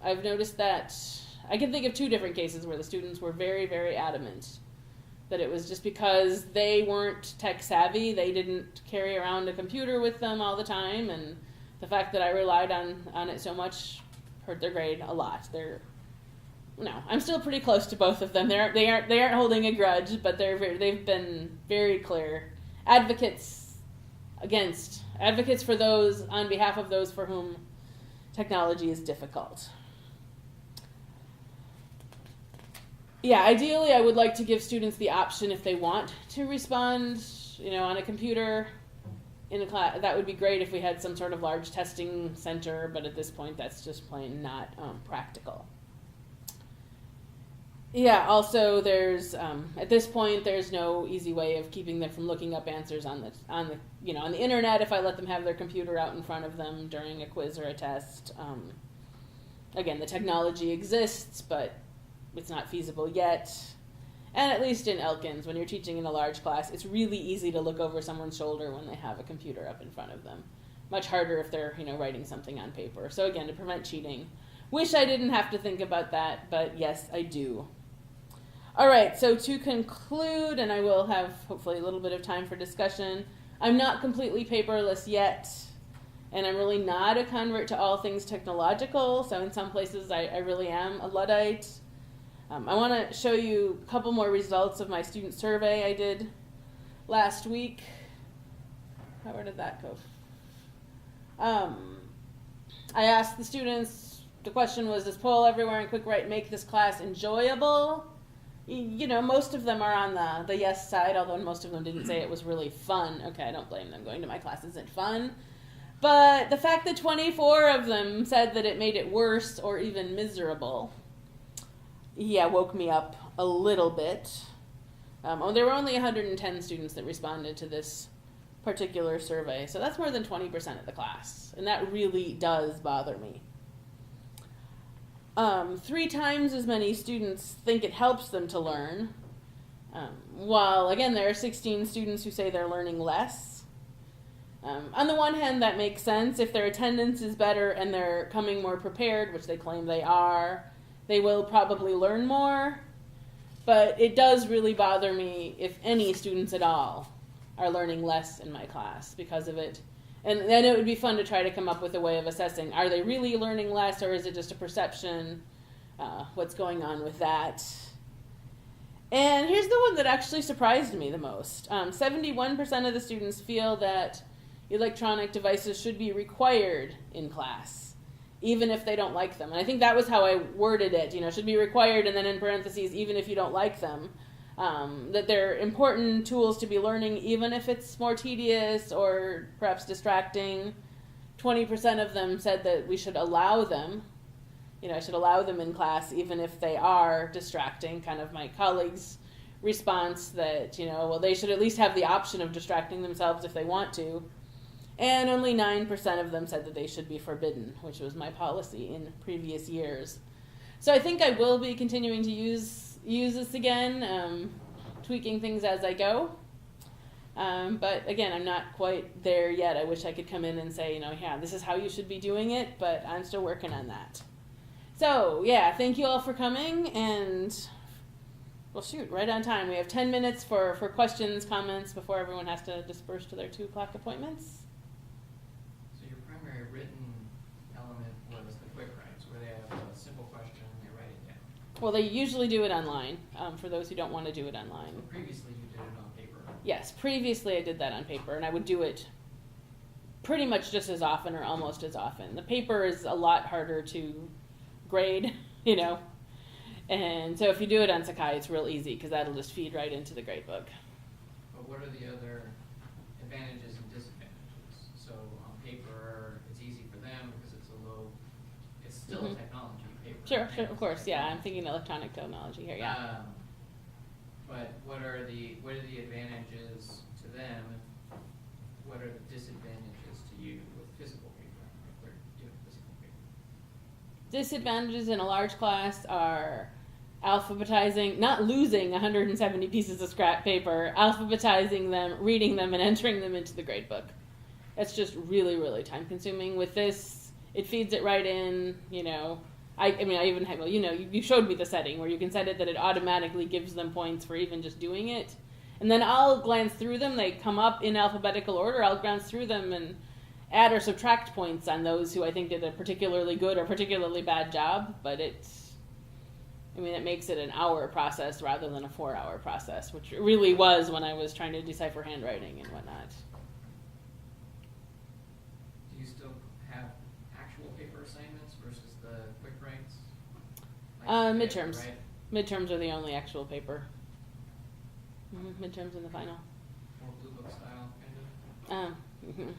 [SPEAKER 1] I've noticed that. I can think of 2 different cases where the students were very, very adamant that it was just because they weren't tech savvy, they didn't carry around a computer with them all the time, and the fact that I relied on it so much hurt their grade a lot. I'm still pretty close to both of them. They aren't holding a grudge, but they've been very clear advocates for those, on behalf of those for whom technology is difficult. Yeah, ideally I would like to give students the option, if they want to respond, you know, on a computer in a class. That would be great if we had some sort of large testing center, but at this point that's just plain not practical. Yeah, also there's at this point there's no easy way of keeping them from looking up answers on the internet if I let them have their computer out in front of them during a quiz or a test. Again, the technology exists, but it's not feasible yet. And at least in Elkins, when you're teaching in a large class, it's really easy to look over someone's shoulder when they have a computer up in front of them. Much harder if they're, writing something on paper. So again, to prevent cheating. Wish I didn't have to think about that, but yes, I do. All right, so to conclude, and I will have hopefully a little bit of time for discussion, I'm not completely paperless yet, and I'm really not a convert to all things technological, so in some places I really am a Luddite. I want to show you a couple more results of my student survey I did last week. Where did that go? I asked the students, the question was, does Poll Everywhere and Quick Write make this class enjoyable? Most of them are on the yes side, although most of them didn't say it was really fun. Okay, I don't blame them. Going to my class isn't fun. But the fact that 24 of them said that it made it worse or even miserable, woke me up a little bit. There were only 110 students that responded to this particular survey, so that's more than 20% of the class, and that really does bother me. 3 times as many students think it helps them to learn, while, again, there are 16 students who say they're learning less. On the one hand, that makes sense. If their attendance is better and they're coming more prepared, which they claim they are, they will probably learn more, but it does really bother me if any students at all are learning less in my class because of it. And then it would be fun to try to come up with a way of assessing, are they really learning less or is it just a perception? What's going on with that? And here's the one that actually surprised me the most. 71% of the students feel that electronic devices should be required in class, even if they don't like them. And I think that was how I worded it, should be required, and then in parentheses, even if you don't like them. That they're important tools to be learning, even if it's more tedious or perhaps distracting. 20% of them said that we should allow them. I should allow them in class, even if they are distracting. Kind of my colleague's response that, they should at least have the option of distracting themselves if they want to. And only 9% of them said that they should be forbidden, which was my policy in previous years. So I think I will be continuing to use this again, tweaking things as I go. But again, I'm not quite there yet. I wish I could come in and say, this is how you should be doing it, but I'm still working on that. So, thank you all for coming, and well, shoot, right on time. We have 10 minutes for questions, comments, before everyone has to disperse to their 2 o'clock appointments.
[SPEAKER 3] So your primary written element was the quick writes, where they have a simple question and they write it down.
[SPEAKER 1] Well, they usually do it online, for those who don't want to do it online.
[SPEAKER 3] Well, previously you did it on paper.
[SPEAKER 1] Yes, previously I did that on paper, and I would do it pretty much just as often or almost as often. The paper is a lot harder to grade, and so if you do it on Sakai, it's real easy because that'll just feed right into the grade book.
[SPEAKER 3] But what are the other advantages and disadvantages? So on paper, it's easy for them because it's still a technology paper.
[SPEAKER 1] Sure, of course, I'm thinking electronic technology here,
[SPEAKER 3] But what are the advantages to them? What are the disadvantages to you with physical paper? If they're doing physical paper.
[SPEAKER 1] Disadvantages in a large class are alphabetizing, not losing 170 pieces of scrap paper, alphabetizing them, reading them, and entering them into the gradebook. That's just really, really time consuming. With this, it feeds it right in, you know. I even have, well, you know, you showed me the setting where you can set it that it automatically gives them points for even just doing it. And then I'll glance through them. They come up in alphabetical order. I'll glance through them and add or subtract points on those who I think did a particularly good or particularly bad job. But it makes it an hour process rather than a 4-hour process, which it really was when I was trying to decipher handwriting and whatnot.
[SPEAKER 3] Do you still have actual paper assignments versus the quick writes?
[SPEAKER 1] Midterms.
[SPEAKER 3] Right?
[SPEAKER 1] Midterms are the only actual paper. Midterms in the final.
[SPEAKER 3] More blue book style, kind of?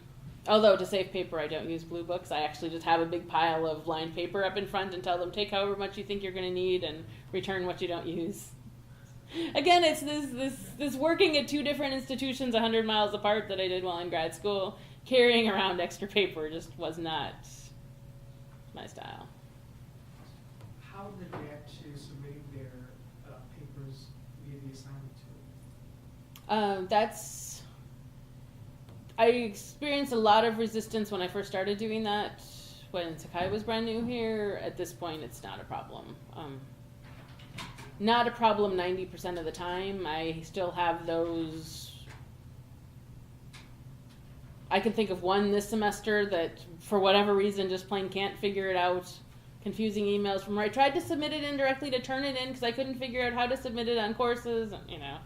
[SPEAKER 1] Although to save paper, I don't use blue books. I actually just have a big pile of lined paper up in front and tell them, take however much you think you're going to need and return what you don't use. Again, it's this working at 2 different institutions 100 miles apart that I did while in grad school. Carrying around extra paper just was not my style.
[SPEAKER 5] How did they react to submitting their papers via the assignment tool?
[SPEAKER 1] I experienced a lot of resistance when I first started doing that, when Sakai was brand new here. At this point, it's not a problem. Not a problem 90% of the time. I still have those. I can think of one this semester that, for whatever reason, just plain can't figure it out. Confusing emails from where I tried to submit it indirectly to turn it in because I couldn't figure out how to submit it on courses, you know.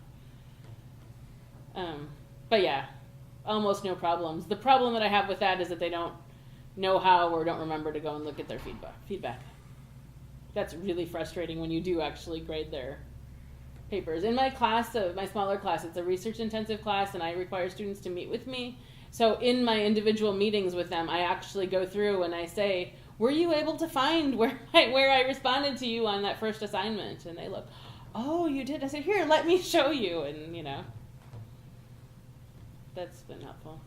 [SPEAKER 1] But yeah. Almost no problems. The problem that I have with that is that they don't know how or don't remember to go and look at their feedback. That's really frustrating when you do actually grade their papers. In my class, my smaller class, it's a research-intensive class, and I require students to meet with me. So in my individual meetings with them, I actually go through and I say, were you able to find where I responded to you on that first assignment? And they look, oh, you did? I said, here, let me show you. And, you know. That's been helpful.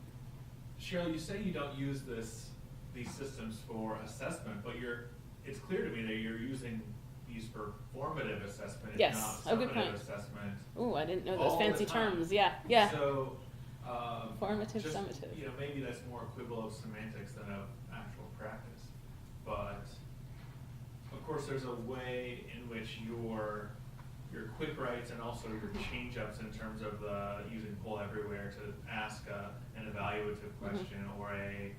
[SPEAKER 2] Sharyl, you say you don't use these systems for assessment, but it's clear to me that you're using these for formative assessment, if
[SPEAKER 1] yes.
[SPEAKER 2] not
[SPEAKER 1] Good point.
[SPEAKER 2] summative assessment.
[SPEAKER 1] Oh, I didn't know those
[SPEAKER 2] all
[SPEAKER 1] fancy
[SPEAKER 2] the time.
[SPEAKER 1] terms. Yeah, yeah.
[SPEAKER 2] So,
[SPEAKER 1] Formative,
[SPEAKER 2] just,
[SPEAKER 1] summative.
[SPEAKER 2] You know, maybe that's more a quibble of semantics than of actual practice. But of course, there's a way in which your quick writes and also your change ups in terms of using poll everywhere to ask an evaluative question or a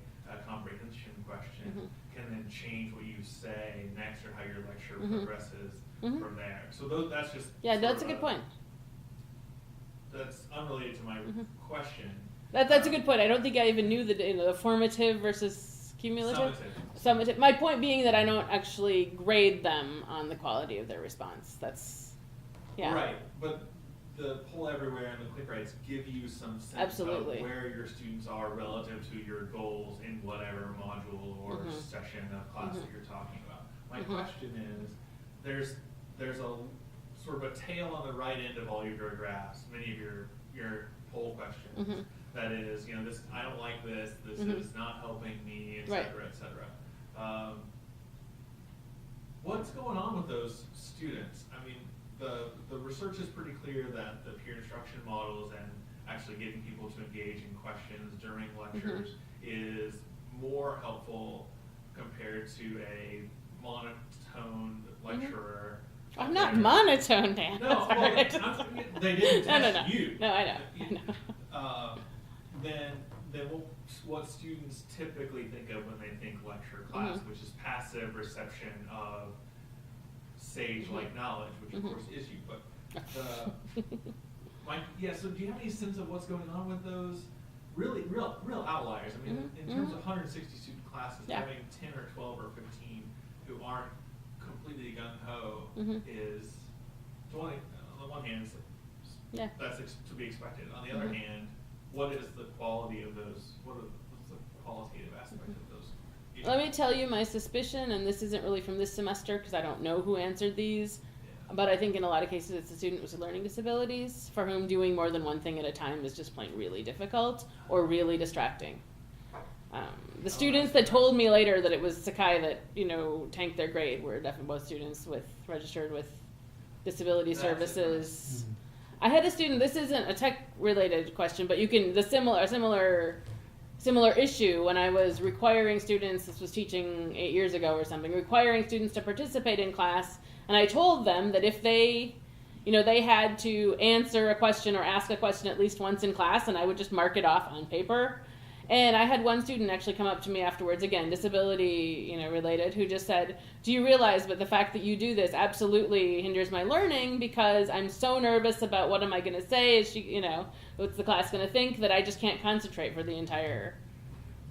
[SPEAKER 2] comprehension question can then change what you say next or how your lecture progresses from there. So that's just
[SPEAKER 1] That's a good point.
[SPEAKER 2] That's unrelated to my question.
[SPEAKER 1] That's a good point. I don't think I even knew the formative versus cumulative. Summative. My point being that I don't actually grade them on the quality of their response. That's
[SPEAKER 2] right, but the poll everywhere and the quick writes give you some sense of where your students are relative to your goals in whatever module or session of class that you're talking about. My question is, there's a sort of a tail on the right end of all your graphs, many of your poll questions. That is, you know, this I don't like this is not helping me, etc., etc. What's going on with those students? I mean, the research is pretty clear that the peer instruction models and actually getting people to engage in questions during lectures is more helpful compared to a monotone lecturer.
[SPEAKER 1] I'm not monotone, Dan.
[SPEAKER 2] No, they didn't test you.
[SPEAKER 1] No, I know.
[SPEAKER 2] Then what students typically think of when they think lecture class, which is passive reception of sage-like knowledge, which of course is you. But so do you have any sense of what's going on with those real outliers? I mean, in terms of 160 student classes, having 10 or 12 or 15 who aren't completely gung-ho is, on the one hand, that's to be expected. On the other hand, what is the quality of those? What's the qualitative aspect of those?
[SPEAKER 1] Let me tell you my suspicion, and this isn't really from this semester because I don't know who answered these. But I think in a lot of cases it's a student with learning disabilities for whom doing more than one thing at a time is just plain really difficult or really distracting. The students that told me later that it was Sakai that, you know, tanked their grade were definitely both students registered with disability services. I had a student, this isn't a tech-related question, but you can, similar issue when I was requiring students, this was teaching 8 years ago or something, requiring students to participate in class, and I told them that if they, you know, they had to answer a question or ask a question at least once in class, and I would just mark it off on paper. And I had one student actually come up to me afterwards, again, disability, you know, related, who just said, do you realize that the fact that you do this absolutely hinders my learning because I'm so nervous about what am I going to say, is she, you know, what's the class going to think, that I just can't concentrate for the entire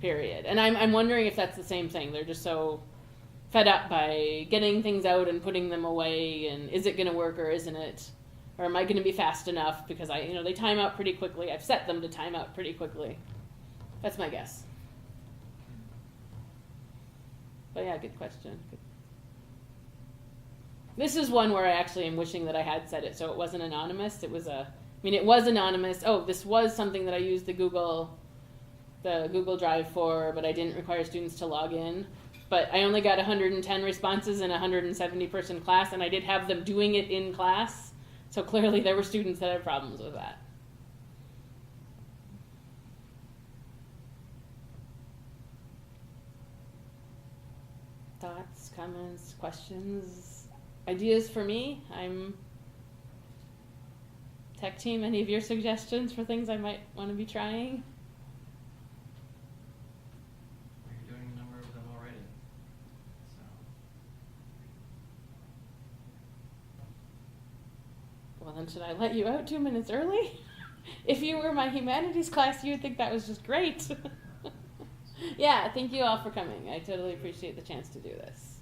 [SPEAKER 1] period. And I'm wondering if that's the same thing. They're just so fed up by getting things out and putting them away, and is it going to work or isn't it? Or am I going to be fast enough? Because you know, they time out pretty quickly. I've set them to time out pretty quickly. That's my guess. But yeah, good question. Good. This is one where I actually am wishing that I had said it so it wasn't anonymous. It was it was anonymous. Oh, this was something that I used the Google Drive for, but I didn't require students to log in. But I only got 110 responses in a 170-person class, and I did have them doing it in class. So clearly there were students that had problems with that. Thoughts, comments, questions, ideas for me? I'm tech team. Any of your suggestions for things I might want to be trying?
[SPEAKER 3] You're doing a number of them already. So.
[SPEAKER 1] Well, then should I let you out 2 minutes early? If you were my humanities class, you would think that was just great. Yeah, thank you all for coming. I totally appreciate the chance to do this.